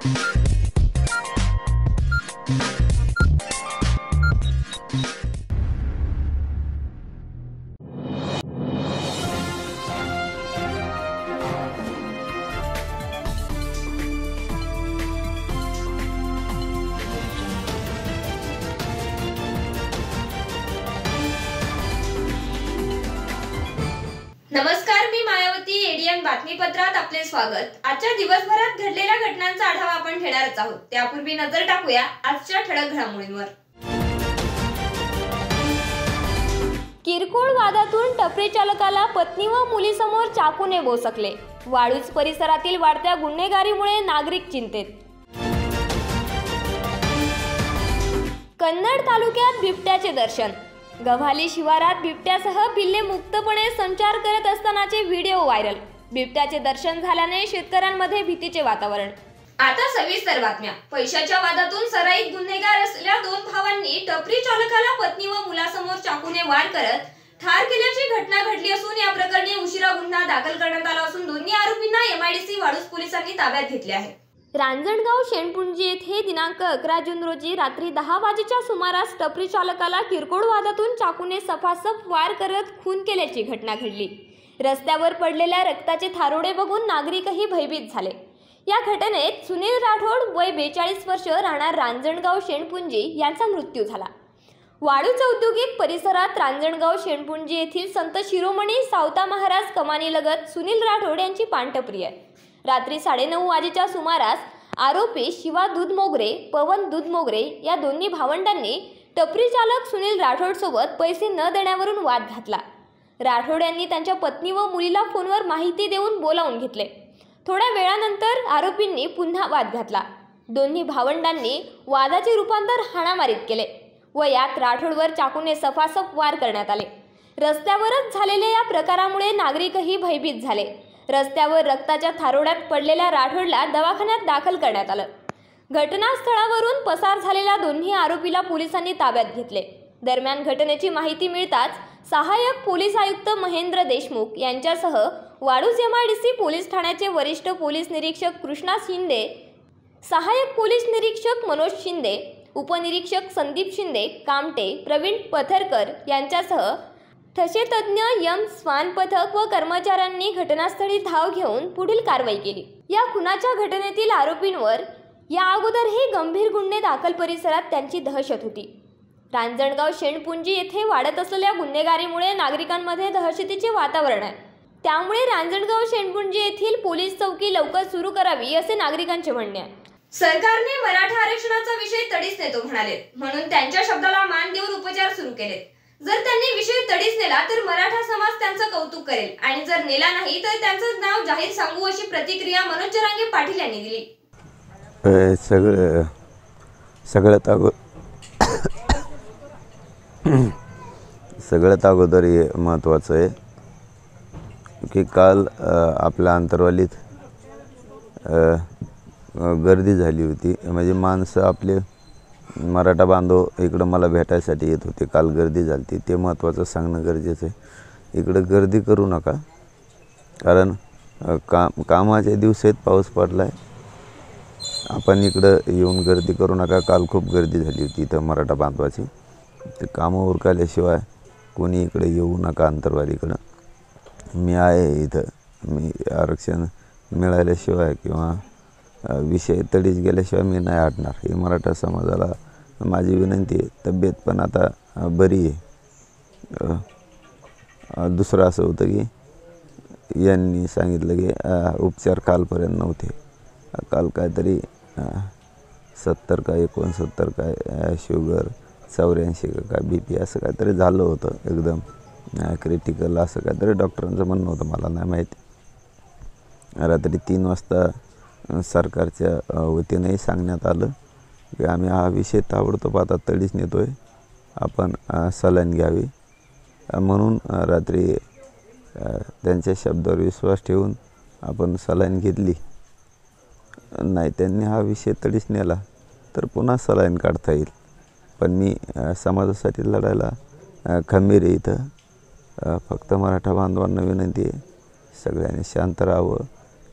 नमस्कार, मी मायावती. एडीएन बातमीपत्रात आपले स्वागत. आजच्या दिवसभरात घडलेल्या घटनांचा आढावा आपण घेणारच आहोत. त्यापूर्वी नजर टाकूया आजच्या ठळक घडामोडींवर. किरकोळ वादातून टपरी चालकाला पत्नी व मुलीसमोर चाकूने बोसकले. वाळूज परिसरातील वाढत्या गुन्हेगारीमुळे नागरिक चिंतेत. कन्नड तालुक्यात बिबट्याचे दर्शन. गव्हाली शिवारात बिबट्यासह पिल्ले मुक्तपणे संचार करत असतानाचे व्हिडिओ व्हायरल. बिबट्याचे दर्शन झाल्याने शेतकऱ्यांमध्ये भीतीचे वातावरण. आता सविस्तर बातम्या. पैशाच्या वादातून सराईत गुन्हेगार असलेल्या दोन भावांनी टपरी चालकाला पत्नी व मुलासमोर चाकूने वार करत ठार केल्याची घटना घडली असून या प्रकरणी उशिरा गुन्हा दाखल करण्यात आला असून दोन्ही आरोपींना एमआयडीसी वाळूज पोलिसांनी ताब्यात घेतले आहे. रांजणगाव शेणपुंजी येथे दिनांक 11 जून रोजी रात्री 10 वाजेच्या सुमारास टपरी चालकाला किरकोळ वादातून चाकूने सफासफ वार करत खून केल्याची घटना घडली. रस्त्यावर पडलेल्या रक्ताचे थारोडे बघून नागरिकही भयभीत झाले. या घटनेत सुनील राठोड वय 42 वर्ष राहणार रांजणगाव शेणपुंजी यांचा मृत्यू झाला. वाळूज औद्योगिक परिसरात रांजणगाव शेणपुंजी येथील संत शिरोमणी सावता महाराज कमानीलगत सुनील राठोड यांची पानटपरी आहे. रात्री 9:30 वाजेच्या सुमारास आरोपी शिवा दूधमोगरे, पवन दूधमोगरे या दोन्ही भावंडांनी टपरी चालक सुनील राठोड सोबत पैसे न देण्यावरून वाद घातला. राठोड यांनी त्यांच्या पत्नी व मुलीला फोनवर माहिती देऊन बोलावून घेतले. थोड्या वेळानंतर आरोपींनी पुन्हा वाद घातला. दोन्ही भावंडांनी वादाचे रूपांतर हाणामारीत केले व यात राठोडवर चाकूने सफासफ वार करण्यात आले. रस्त्यावरच झालेल्या या प्रकारामुळे नागरिकही भयभीत झाले. रस्त्यावर रक्ताच्या थारोड्यात पडलेल्या राठोडला दवाखान्यात दाखल करण्यात आलं. घटनास्थळावरून पसार झालेल्या दोन्ही आरोपीला पोलिसांनी ताब्यात घेतले. दरम्यान घटनेची माहिती मिळताच सहाय्यक पोलीस आयुक्त महेंद्र देशमुख यांच्यासह वाळूज एमआयडीसी पोलीस ठाण्याचे वरिष्ठ पोलीस निरीक्षक कृष्णा शिंदे, सहाय्यक पोलीस निरीक्षक मनोज शिंदे, उपनिरीक्षक संदीप शिंदे कामटे, प्रवीण पथरकर यांच्यासह ठसेतज्ञ यम स्वान पथक व कर्मचाऱ्यांनी घटनास्थळी धाव घेऊन पुढील कारवाई केली. या खुनाच्या घटनेतील आरोपींवर या अगोदरही गंभीर गुन्हे दाखल परिसरात त्यांची दहशत होती. रांजणगाव शेणपुंजी येथे वाढत असलेल्या गुन्हेगारीमुळे नागरिकांमध्ये दहशतीचे वातावरण आहे. त्यामुळे रांजणगाव शेणपुंजी येथील पोलीस चौकी लवकर सुरू करावी असे नागरिकांचे म्हणणे आहे. सरकारने मराठा आरक्षणाचा विषय तडीस नेतो म्हणाले, म्हणून त्यांच्या शब्दाला मान देऊन उपचार सुरू केले. जर त्यांनी विषय तडीस नेला तर मराठा समाज त्यांचं कौतुक करेल आणि जर नेला नाही तर त्यांचं नाव जाहीर सांगू अशी प्रतिक्रिया मनोज जरांगे पाटील यांनी दिली. सगळ्यात अगोदर हे महत्त्वाचं आहे की काल आपल्या अंतरवालीत गर्दी झाली होती. म्हणजे माणसं आपले मराठा बांधव इकडं मला भेटायसाठी येत होते. काल गर्दी झाली होती, ते महत्त्वाचं सांगणं गरजेचं आहे. इकडं गर्दी करू नका, कारण कामाच्या दिवसात पाऊस पडला आहे. आपण इकडं येऊन गर्दी करू नका. काल खूप गर्दी झाली होती इथं मराठा बांधवाची. ते कामं उरकल्याशिवाय कोणी इकडे येऊ नका अंतरवालीकडं. मी आहे इथं. मी आरक्षण मिळाल्याशिवाय किंवा विषय तडीस गेल्याशिवाय मी नाही हटणार. ही मराठा समाजाला माझी विनंती आहे. तब्येत पण आता बरी आहे. दुसरं असं होतं की यांनी सांगितलं की उपचार कालपर्यंत नव्हते. काल काहीतरी 70 का 69 काय शुगर, 84 का काय BP असं काहीतरी झालं होतं. एकदम क्रिटिकल असं काहीतरी डॉक्टरांचं म्हणणं होतं, मला नाही माहिती. रात्री 3 वाजता सरकारच्या वतीनेही सांगण्यात आलं की आम्ही हा विषय ताबडतोब आता तडीस नेतो आहे, आपण सलाईन घ्यावी. म्हणून रात्री त्यांच्या शब्दावर विश्वास ठेवून आपण सलाईन घेतली. नाही त्यांनी हा विषय तडीस नेला तर पुन्हा सलाईन काढता येईल. पण मी समाजासाठी लढायला खंबीर आहे इथं. फक्त मराठा बांधवांना विनंती आहे, सगळ्यांनी शांत राहावं,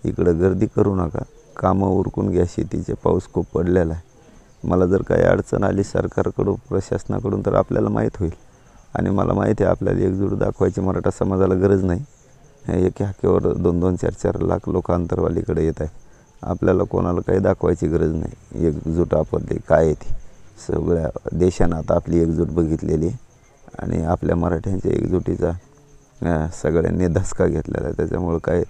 इकडं गर्दी करू नका. कामं उरकून घ्या शेतीचे, पाऊस खूप पडलेला आहे. मला जर काही अडचण आली सरकारकडून प्रशासनाकडून तर आपल्याला माहीत होईल. आणि मला माहिती आहे आपल्याला एकजूट दाखवायची मराठा समाजाला गरज नाही. एका हाकेवर 2-2, 4-4 लाख लोक अंतरवालीकडे येत आहे. आपल्याला कोणाला काही दाखवायची गरज नाही. एकजूट आपली काय आहे ती सगळ्या देशानं आता आपली एकजूट बघितलेली आहे आणि आपल्या मराठ्यांच्या एकजुटीचा सगळ्यांनी धसका घेतलेला आहे. त्याच्यामुळे काय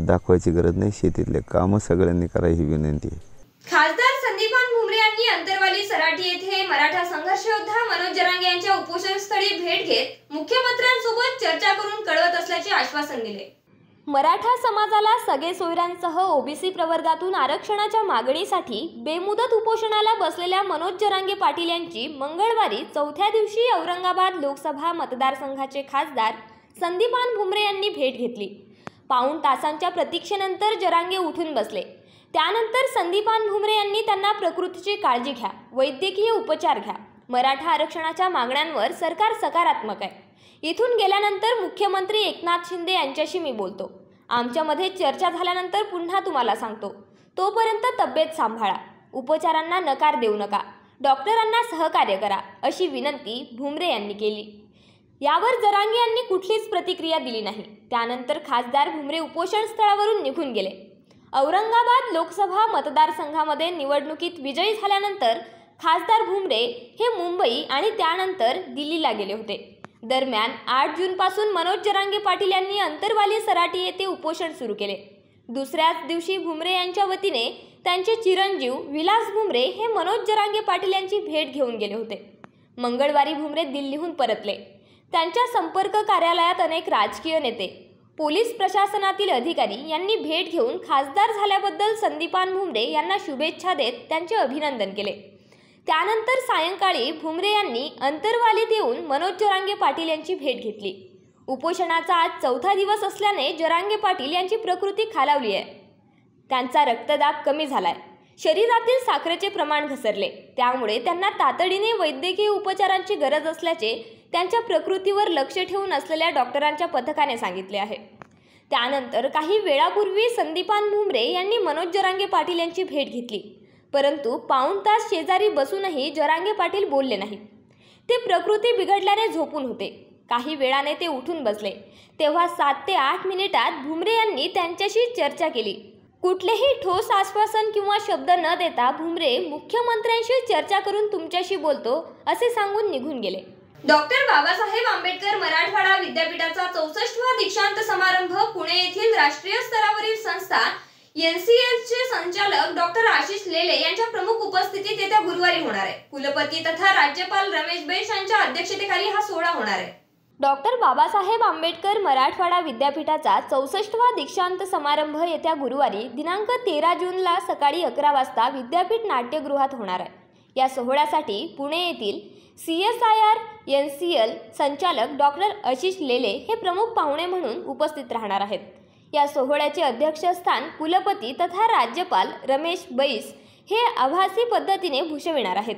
दाखवायची गरज नाही. शेतीतले कामं सगळ्यांनी करा ही विनंती आहे. खासदार संदीपान भुमरे यांनी अंतरवाली सराटी येथे मराठा संघर्ष योद्धा मनोज जरांगे यांच्या उपोषणस्थळी भेट घेत मुख्यमंत्र्यांसोबत चर्चा करून कळवत असल्याचे आश्वासन दिले. मराठा समाजाला सगळे सोयऱ्यांसह ओबीसी प्रवर्गातून आरक्षणाच्या मागणीसाठी बेमुदत उपोषणाला बसलेल्या मनोज जरांगे पाटील यांची मंगळवारी 4थ्या दिवशी औरंगाबाद लोकसभा मतदारसंघाचे खासदार संदीपान भुमरे यांनी भेट घेतली. पाऊण तासांच्या प्रतीक्षेनंतर जरांगे उठून बसले. त्यानंतर संदीपान भुमरे यांनी त्यांना प्रकृतीची काळजी घ्या, वैद्यकीय उपचार घ्या, मराठा आरक्षणाच्या मागण्यांवर सरकार सकारात्मक आहे. इथून गेल्यानंतर मुख्यमंत्री एकनाथ शिंदे यांच्याशी मी बोलतो. आमच्यामध्ये चर्चा झाल्यानंतर पुन्हा तुम्हाला सांगतो. तोपर्यंत तब्येत सांभाळा, उपचारांना नकार देऊ नका, डॉक्टरांना सहकार्य करा अशी विनंती भुमरे यांनी केली. यावर जरांगे यांनी कुठलीच प्रतिक्रिया दिली नाही. त्यानंतर खासदार भुमरे उपोषण स्थळावरून निघून गेले. औरंगाबाद लोकसभा मतदारसंघामध्ये निवडणुकीत विजयी झाल्यानंतर खासदार भुमरे हे मुंबई आणि त्यानंतर दिल्लीला गेले होते. दरम्यान 8 जूनपासून मनोज जरांगे पाटील यांनी अंतरवाली सराटी येथे उपोषण सुरू केले. दुसऱ्याच दिवशी भुमरे यांच्या वतीने त्यांचे चिरंजीव विलास भुमरे हे मनोज जरांगे पाटील यांची भेट घेऊन गेले होते. मंगळवारी भुमरे दिल्लीहून परतले. त्यांच्या संपर्क कार्यालयात अनेक राजकीय नेते, पोलीस प्रशासनातील अधिकारी यांनी भेट घेऊन खासदार झाल्याबद्दल संदीपान भुमरे यांना शुभेच्छा देत त्यांचे अभिनंदन केले. त्यानंतर सायंकाळी भुमरे यांनी अंतरवालीत येऊन मनोज जरांगे पाटील यांची भेट घेतली. उपोषणाचा आज 4था दिवस असल्याने जरांगे पाटील यांची प्रकृती खालावली आहे. त्यांचा रक्तदाब कमी झालाय, शरीरातील साखरेचे प्रमाण घसरले, त्यामुळे त्यांना तातडीने वैद्यकीय उपचारांची गरज असल्याचे त्यांच्या प्रकृतीवर लक्ष ठेवून असलेल्या डॉक्टरांच्या पथकाने सांगितले आहे. त्यानंतर काही वेळापूर्वी संदीपान भुमरे यांनी मनोज जरांगे पाटील यांची भेट घेतली. परंतु पाऊण तास शेजारी बसूनही जरांगे पाटील बोलले नाहीत. ते प्रकृती बिघडल्याने झोपून होते. काही वेळाने ते उठून बसले. तेव्हा 7 ते 8 मिनिटात भुमरे यांनी त्यांच्याशी चर्चा केली. कुठलेही ठोस आश्वासन किंवा शब्द न देता भुमरे मुख्यमंत्र्यांशी चर्चा करून तुमच्याशी बोलतो असे सांगून निघून गेले. डॉक्टर बाबासाहेब आंबेडकर मराठवाडा विद्यापीठाचा 64वा दीक्षांत समारंभ पुणे येथील राष्ट्रीय स्तरावरील संस्था NCLचे संचालक डॉक्टर आशिष लेले यांच्या प्रमुख उपस्थितीत येत्या गुरुवारी होणार आहे. कुलपती तथा राज्यपाल रमेश बैस यांच्या अध्यक्षतेखाली हा सोहळा होणार आहे. डॉक्टर बाबासाहेब आंबेडकर मराठवाडा विद्यापीठाचा 64वा दीक्षांत समारंभ येत्या गुरुवारी दिनांक 13 जूनला सकाळी 11 वाजता विद्यापीठ नाट्यगृहात होणार आहे. या सोहळ्यासाठी पुणे येथील CSIR NCL संचालक डॉक्टर आशिष लेले हे प्रमुख पाहुणे म्हणून उपस्थित राहणार आहेत. या सोहळ्याचे अध्यक्षस्थान कुलपती तथा राज्यपाल रमेश बैस हे आभासी पद्धतीने भूषविणार आहेत.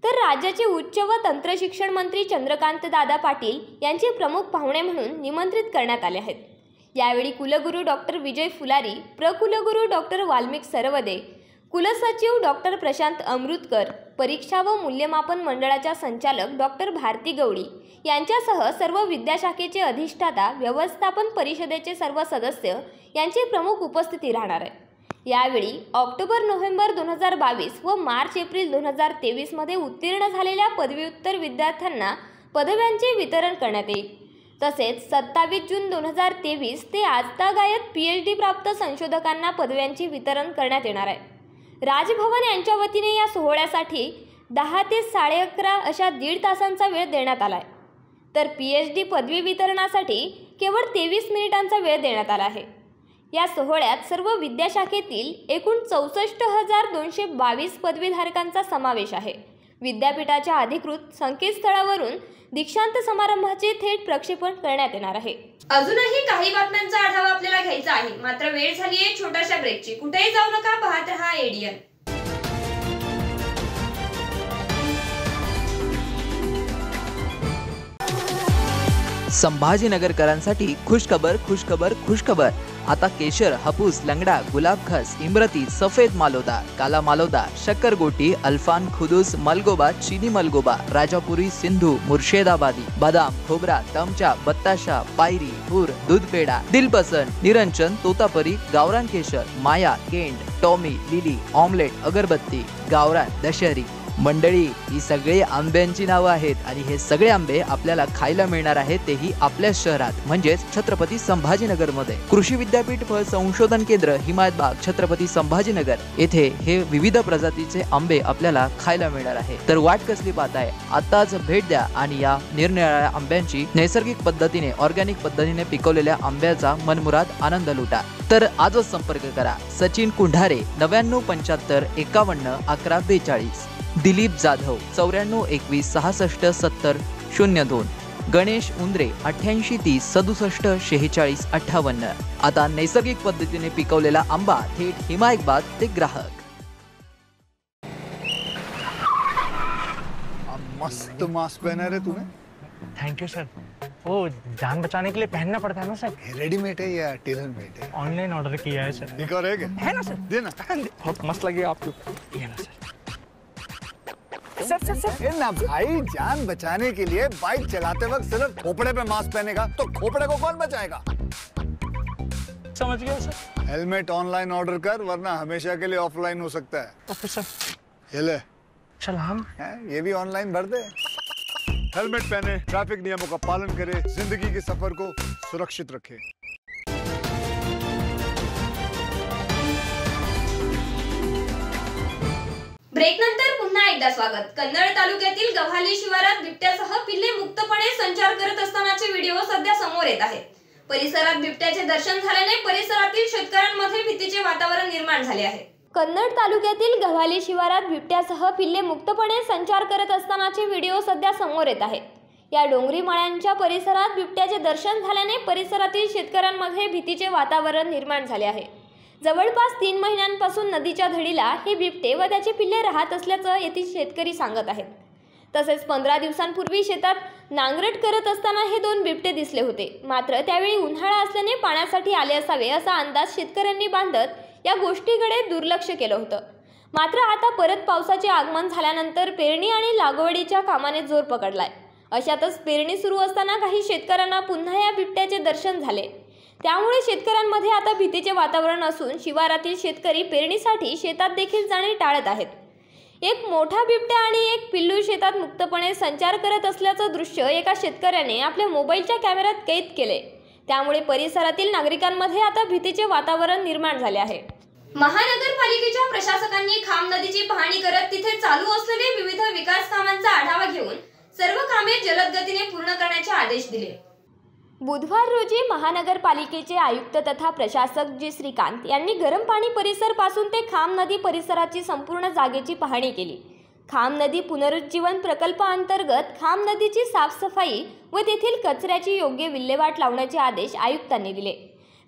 तर राज्याचे उच्च व तंत्र शिक्षण मंत्री चंद्रकांत दादा पाटील यांचे प्रमुख पाहुणे म्हणून निमंत्रित करण्यात आले आहेत. यावेळी कुलगुरू डॉक्टर विजय फुलारी, प्रकुलगुरू डॉक्टर वाल्मिक सरवदे, कुलसचिव डॉक्टर प्रशांत अमृतकर, परीक्षा व मूल्यमापन मंडळाच्या संचालक डॉक्टर भारती गवळी यांच्यासह सर्व विद्याशाखेचे अधिष्ठाता, व्यवस्थापन परिषदेचे सर्व सदस्य यांची प्रमुख उपस्थिती राहणार आहे. यावेळी ऑक्टोबर-नोव्हेंबर 2022 व मार्च-एप्रिल 2023 मध्ये उत्तीर्ण झालेल्या पदव्युत्तर विद्यार्थ्यांना पदव्यांचे वितरण करण्यात येईल. तसेच 27 जून 2023 ते आजतागायत PhD प्राप्त संशोधकांना पदव्यांचे वितरण करण्यात येणार आहे. राजभवन यांच्या वतीने या सोहळ्यासाठी 10 ते 11:30 अशा 1.5 तासांचा वेळ देण्यात आला आहे. तर PhD पदवी वितरणासाठी केवळ 23 मिनिटांचा वेळ देण्यात आला आहे. या सोहळ्यात सर्व विद्याशाखेतील एकूण 64,222 पदवीधारकांचा समावेश आहे. विद्यापीठाच्या अधिकृत संकेतस्थळावरून दीक्षांत समारंभाचे थेट प्रक्षेपण करण्यात येणार आहे. अजूनही काही बातम्यांचा आढावा आपल्याला घ्यायचा आहे, मात्र वेळ झाली आहे छोट्याशा ब्रेकची. कुठेही जाऊ नका, पाहत रहा ADN. संभाजीनगरकरांसाठी खुशखबर खुशखबर खुशखबर. आता केशर, हापूस, लंगडा, गुलाबखस, इमरती, सफेद मालोदा, काला मालोदा, शक्करगोटी, अल्फान, खुदूस, मलगोबा, चीनी मलगोबा, राजापुरी, सिंधू, मुर्शिदाबादी, बदाम, खोबरा, तमचा, बत्ताशा, पायरी, हुर, दूध पेडा, दिलपसंद, निरंजन, तोतापरी, गावरान केशर, माया, केंड, टॉमी, लिली, ऑमलेट, अगरबत्ती, गावरान, दशहरी। मंडळी, ही सगळी आंब्यांची नावं आहेत आणि हे सगळे आंबे आपल्याला खायला मिळणार आहेत, तेही आपल्या शहरात म्हणजेच छत्रपती संभाजीनगर मध्ये। कृषी विद्यापीठ फळ संशोधन केंद्र, हिमायतबाग, छत्रपती संभाजीनगर येथे हे विविध प्रजातीचे आंबे आपल्याला खायला मिळणार आहे। तर वाट कसली पाहताय? आताच भेट द्या आणि या निरनिराळ्या आंब्यांची नैसर्गिक पद्धतीने, ऑर्गॅनिक पद्धतीने पिकवलेल्या आंब्याचा मनमुराद आनंद लुटा। तर आजच संपर्क करा सचिन कुंढारे 9975 51 11 42, दिलीप जाधव 94 21 66 70 02, गणेश उंद्रे 88 30 67 46 58। आता नैसर्गिक पद्धतीने पिकवलेला आंबा थेट हिमायतबाग ते ग्राहक। मस्त मास्क पहना रे तूने। Thank you sir. वो जान बचाने के लिए पहनना पड़ता है ना सर। रेडीमेड है या टेलर मेड है? ऑनलाइन ऑर्डर किया है सर। एक और है ना सर? देना। बहुत मस्त लगे आपको। ये ना सर। सर ना भाई, जान बचाने के लिए बाइक चलाते वक्त सिर्फ खोपड़े पे मास्क पहनेगा तो खोपड़े को कौन बचाएगा? समझ गया सर। हेलमेट ऑनलाइन ऑर्डर कर, वरना हमेशा के लिए ऑफलाइन हो सकता है। Okay sir. ये ले। सलाम। ये भी ऑनलाइन भर दे। हेलमेट पहने, ट्रैफिक नियमों का पालन करे, जिंदगी के सफर को सुरक्षित रखे। ब्रेक नंतर पुन्हा एकदा स्वागत। कन्नड तालुक्यातील गव्हाली शिवारात बिबट्यासह पिल्ले मुक्तपणे संचार करत असतानाचे व्हिडिओ सध्या समोर येत आहेत। परिसरात बिबट्याचे दर्शन झाल्याने परिसरातील शेतकऱ्यांमध्ये भीतीचे वातावरण निर्माण झाले आहे। कन्नड तालुक्यातील गव्हाली शिवारात बिबट्यासह पिल्ले मुक्तपणे संचार करत असतानाचे व्हिडिओ सध्या समोर येत आहेत। या डोंगरी माळ्यांच्या परिसरात बिबट्याचे दर्शन झाल्याने परिसरातील शेतकऱ्यांमध्ये भीतीचे वातावरण निर्माण झाले आहे। जवळपास 3 महिन्यांपासून नदीच्या धडीला हे बिबटे व त्याचे पिल्ले राहत असल्याचं येथील शेतकरी सांगत आहेत। तसेच 15 दिवसांपूर्वी शेतात नांगरट करत असताना हे 2 बिबटे दिसले होते। मात्र त्यावेळी उन्हाळा असल्याने पाण्यासाठी आले असावे असा अंदाज शेतकऱ्यांनी बांधत या गोष्टीकडे दुर्लक्ष केलं होतं। मात्र आता परत पावसाचे आगमन झाल्यानंतर पेरणी आणि लागवडीच्या कामाने जोर पकडलाय। अशातच पेरणी सुरू असताना काही शेतकऱ्यांना पुन्हा या बिबट्याचे दर्शन झाले। त्यामुळे शेतकऱ्यांमध्ये आता भीतीचे वातावरण असून शिवारातील शेतकरी पेरणीसाठी शेतात देखील जाणे टाळत आहेत। एक मोठा बिबट्या आणि एक पिल्लू शेतात मुक्तपणे संचार करत असल्याचं दृश्य एका शेतकऱ्याने आपल्या मोबाईलच्या कॅमेऱ्यात कैद केले। त्यामुळे परिसरातील नागरिकांमध्ये आता भीतीचे वातावरण निर्माण झाले आहे। महानगरपालिकेच्या प्रशासकांनी खाम नदीची पाहणी करत तिथे चालू असलेले विविध विकास कामांचा आढावा घेऊन सर्व कामे जलद गतीने पूर्ण करण्याचे आदेश दिले। बुधवार रोजी महानगरपालिकेचे आयुक्त तथा प्रशासक जी श्रीकांत यांनी गरम पाणी परिसर पासून ते खाम नदी परिसराची संपूर्ण जागेची पाहणी केली। खाम नदी पुनरुज्जीवन प्रकल्पाअंतर्गत खाम नदीची साफसफाई व तेथील कचऱ्याची योग्य विल्हेवाट लावण्याचे आदेश आयुक्तांनी दिले।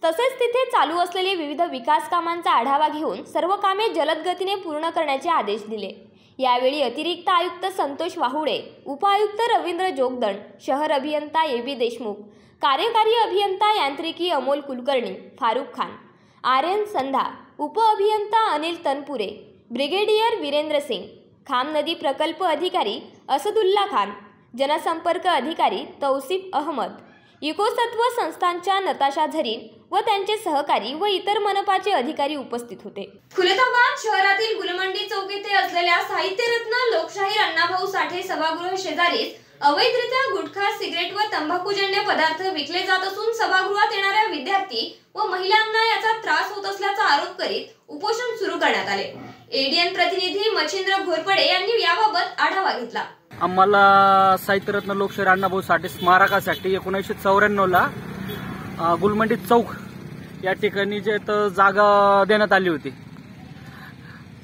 तसेच तिथे चालू असलेले विविध विकास कामांचा आढावा घेऊन सर्व कामे जलद गतीने पूर्ण करण्याचे आदेश दिले। यावेळी अतिरिक्त आयुक्त संतोष वाहुडे, उपआयुक्त रवींद्र जोगदंड, शहर अभियंता ए.बी. देशमुख, कार्यकारी अभियंता यांत्रिकी अमोल कुलकर्णी, फारुख खान, आर्यन संधा, उपअभियंता अनिल तनपुरे, ब्रिगेडियर वीरेंद्र सिंग, खाम नदी प्रकल्प अधिकारी असदुल्ला खान, जनसंपर्क अधिकारी तौसिफ अहमद, इकोसत्व संस्थांच्या नताशा झरीन व त्यांचे सहकारी व इतर मनपाचे अधिकारी उपस्थित होते। खुलताबाद शहरातील गुलमंडी चौक येथे असलेल्या साहित्यरत्न लोकशाहीर अण्णाभाऊ साठे सभागृह शेजारीच अवैधरित्या गुटखा, सिगरेट व तंबाखूजन्य पदार्थ विकले जात असून सभागृहात येणाऱ्या विद्यार्थी व महिलांना याचा त्रास होत असल्याचा आरोप करीत उपोषण सुरू करण्यात आले। एडीएन प्रतिनिधी मच्छिंद्र घोरपडे यांनी याबाबत आढावा घेतला। आम्हाला साहित्यरत्न लोकशाहीर अण्णाभाऊ साठे स्मारकासाठी 1994 ला गुलमंडी चौक या ठिकाणी जे जागा देण्यात आली होती।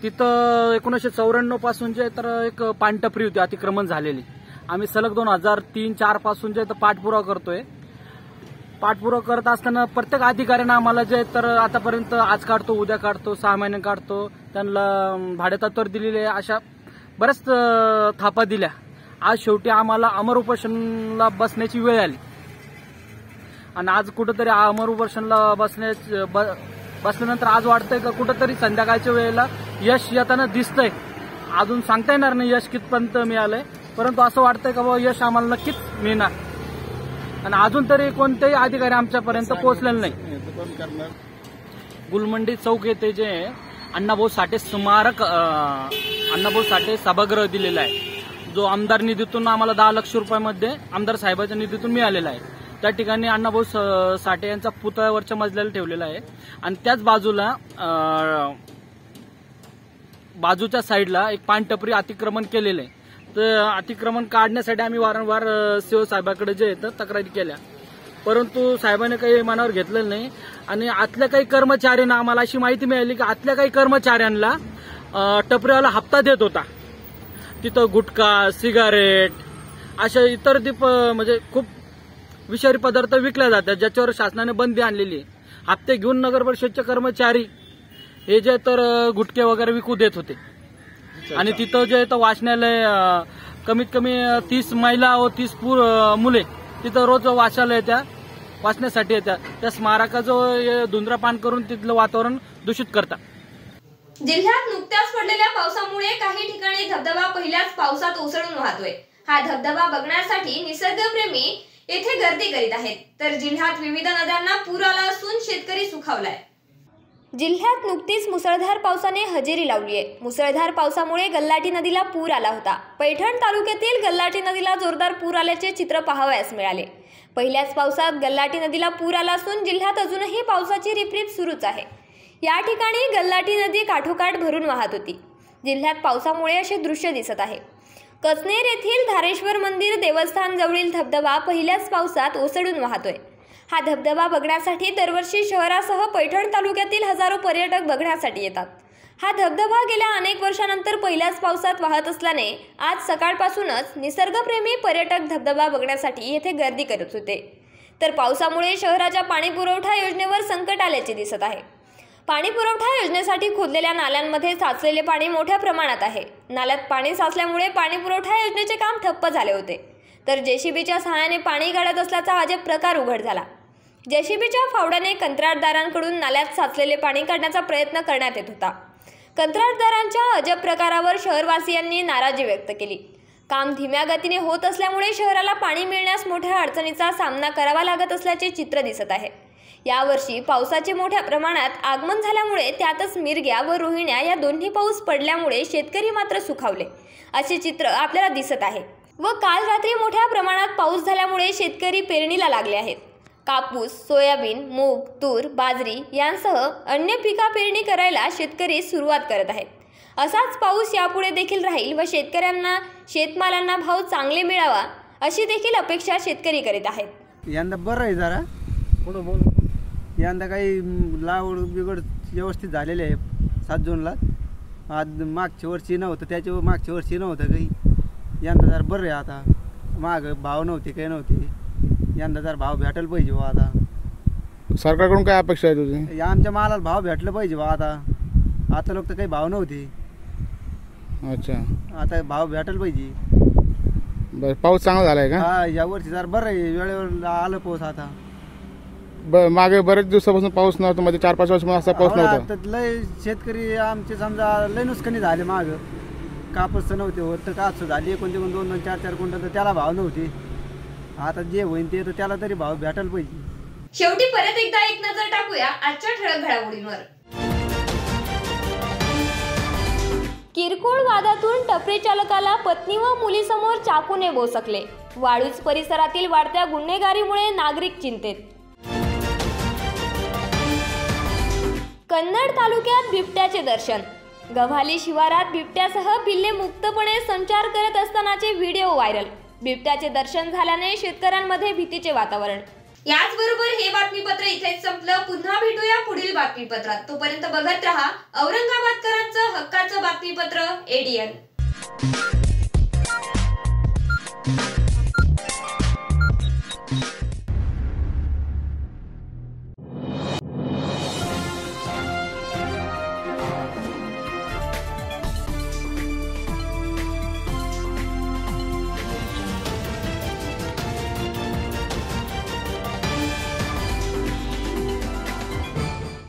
तिथं 1994 पासून जे तर एक पानटपरी होती अतिक्रमण झालेली। आम्ही सलग 2003-04 पासून जे पाठपुरावा करतोय। पाठपुरावा करत असताना प्रत्येक अधिकाऱ्यांना आम्हाला जे तर आतापर्यंत आज काढतो, उद्या काढतो, 6 महिने काढतो, त्यांना भाडेतत्त्वावर दिलेले अशा बऱ्याच थापा दिल्या। आज शेवटी आम्हाला अमर उपोषणाला बसण्याची वेळ आली आणि आज कुठेतरी अमर उपोषणला बसल्यानंतर आज वाटतंय का कुठेतरी संध्याकाळच्या वेळेला यश येताना दिसतंय. अजून सांगता येणार नाही यश कितपर्यंत मिळालंय, परंतु असं वाटतंय का बाबा यश आम्हाला नक्कीच मिळणार. आणि अजून तरी कोणतेही अधिकारी आमच्यापर्यंत पोहोचलेले नाही. गुलमंडी चौक येथे जे अण्णाभाऊ साठे स्मारक अण्णाभाऊ साठे सभागृह दिलेला आहे, जो आमदार निधीतून आम्हाला 10 लाख रुपयामध्ये आमदार साहेबांच्या निधीतून मिळालेला आहे. त्या ठिकाणी अण्णाभाऊ साठे यांचा पुतळा वरच्या मजल्याला ठेवलेला आहे. आणि त्याच बाजूला बाजूच्या साईडला एक पानटपरी अतिक्रमण केलेलं आहे. तर अतिक्रमण काढण्यासाठी आम्ही वारंवार सीओ साहेबांकडे जे येतं तक्रारी केल्या, परंतु साहेबांनी काही मनावर घेतलेलं नाही. आणि आतल्या काही कर्मचाऱ्यांना आम्हाला अशी माहिती मिळाली की आतल्या काही कर्मचाऱ्यांना टपरीवाला हप्ता देत होता. तिथं गुटखा, सिगारेट अशा इतर म्हणजे खूप विषारी पदार्थ विकले जातात, ज्याच्यावर शासनाने बंदी आणलेली आहे. हप्ते घेऊन नगर परिषदचे कर्मचारी हे जे तर गुटखे वगैरे विकू देत होते. आणि तिथं जे तर वाचनालय कमीत कमी 30 महिला व 30 मुले तिथं रोज वाचायला येत्या, वाचण्यासाठी येत्या. त्या स्मारकाचं धुंद्रपान करून तिथलं वातावरण दूषित करतात. जिल्ह्यात नुकत्याच पडलेल्या पावसामुळे काही ठिकाणी धबधबा पहिल्याच पावसात ओसळून वाहतोय. हा धबधबा बघण्यासाठी निसर्गप्रेमी येथे गर्दी करीत आहेत. तर जिल्ह्यात विविध नद्यांना पूर आला असून शेतकरी सुखावलाय. जिल्ह्यात नुकतीच मुसळधार पावसाने हजेरी लावली आहे. मुसळधार पावसामुळे गल्हाटी नदीला पूर आला होता. पैठण तालुक्यातील गल्हाटी नदीला जोरदार पूर आल्याचे चित्र पाहावयास मिळाले. पहिल्याच पावसात गल्हाटी नदीला पूर आला असून जिल्ह्यात अजूनही पावसाची रिपरिप सुरूच आहे. या ठिकाणी गल्हाटी नदी काठोकाठ भरून वाहत होती. जिल्ह्यात पावसामुळे असे दृश्य दिसत आहे. कचनेर येथील धारेश्वर मंदिर देवस्थान जवळील धबधबा पहिल्याच पावसात ओसळून वाहतोय. हा धबधबा बघण्यासाठी दरवर्षी शहरासह पैठण तालुक्यातील हजारो पर्यटक बघण्यासाठी येतात. हा धबधबा गेल्या अनेक वर्षांनंतर पहिल्याच पावसात वाहत असल्याने आज सकाळपासूनच निसर्गप्रेमी पर्यटक धबधबा बघण्यासाठी येथे गर्दी करत होते. तर पावसामुळे शहराच्या पाणीपुरवठा योजनेवर संकट आल्याचे दिसत आहे. पाणीपुरवठा योजनेसाठी खोदलेल्या नाल्यांमध्ये साचलेले पाणी मोठ्या प्रमाणात आहे. नाल्यात पाणी साचल्यामुळे पाणीपुरवठा योजनेचे काम ठप्प झाले होते. तर जेसीबीच्या सहाय्याने पाणी काढत असल्याचा अजब प्रकार उघड झाला. जेसीबीच्या फावड्याने कंत्राटदारांकडून नाल्यात साचलेले पाणी काढण्याचा प्रयत्न करण्यात येत होता. कंत्राटदारांच्या अजब प्रकारावर शहरवासियांनी नाराजी व्यक्त केली. काम धीम्या गतीने होत असल्यामुळे शहराला पाणी मिळण्यास मोठ्या अडचणीचा सामना करावा लागत असल्याचे चित्र दिसत आहे. यावर्षी पावसाचे मोठ्या प्रमाणात आगमन झाल्यामुळे त्यातच मिरग्या व रोहिण्या या दोन्ही पाऊस पडल्यामुळे शेतकरी मात्र सुखावले असे चित्र आपल्याला दिसत आहे. व काल रात्री मोठ्या प्रमाणात पाऊस झाल्यामुळे शेतकरी पेरणीला लागले आहेत. कापूस, सोयाबीन, मूग, तूर, बाजरी यांसह अन्य पिका पेरणी करायला शेतकरी सुरुवात करत आहेत. असाच पाऊस यापुढे देखील राहील व शेतकऱ्यांना शेतमालांना भाव चांगले मिळावा अशी देखील अपेक्षा शेतकरी करीत आहेत. यंदा बरं आहे जरा पुढं बोल. यंदा काही लागवड बिगड व्यवस्थित झालेली आहे. 7 जूनला आज मागच्या वर्षी नव्हतं, त्याच्या मागच्या वर्षी नव्हतं काही. यंदा जरा बरं आहे. आता माग भाव नव्हते काही नव्हते. यंदा जरा भाव भेटायला पाहिजे बा. आता सरकारकडून काय अपेक्षा आहे तुझी? आमच्या मालाला भाव भेटलं पाहिजे बा. आता लोक तर काही भाव नव्हते. अच्छा, आता भाव भेटायला पाहिजे. बरं, पाऊस चांगला झालाय का? हा, या वर्षी जरा बरं आहे. वेळेवर आलं पाऊस. आता मागे बरेच दिवसापासून पाऊस नव्हता, म्हणजे 4-5 वर्ष असा पाऊस नव्हता. लय शेतकरी आमचे समजा लय नुकसानी झाले. माग कापूस नव्हते होत तर कापूस झाली 2-2, 4-4 क्विंटल, तर त्याला भाव नव्हते. आता जे होईल ते तर त्याला तरी भाव भेटायला पाहिजे. शेवटी परत एकदा एक नजर टाकूया आजच्या ठळक घडामोडींवर. किरकोळ वादातून टपरी चालकाला पत्नी व मुलीसमोर चाकूने बोसकले. वाळूज परिसरातील वाढत्या गुन्हेगारीमुळे नागरिक चिंतेत. कन्नड तालुक्यात बिबट्याचे दर्शन. गव्हाली शिवारात बिबट्यासह पिल्ले मुक्तपणे संचार करत असतानाचे व्हिडिओ व्हायरल. बिबट्याचे दर्शन झाल्याने शेतकऱ्यांमध्ये भीतीचे वातावरण. याचबरोबर हे बातमीपत्र इथेच संपलं. पुन्हा भेटूया पुढील बातमीपत्रात. तोपर्यंत बघत रहा औरंगाबादकरांचं हक्काचं बातमीपत्र ADN.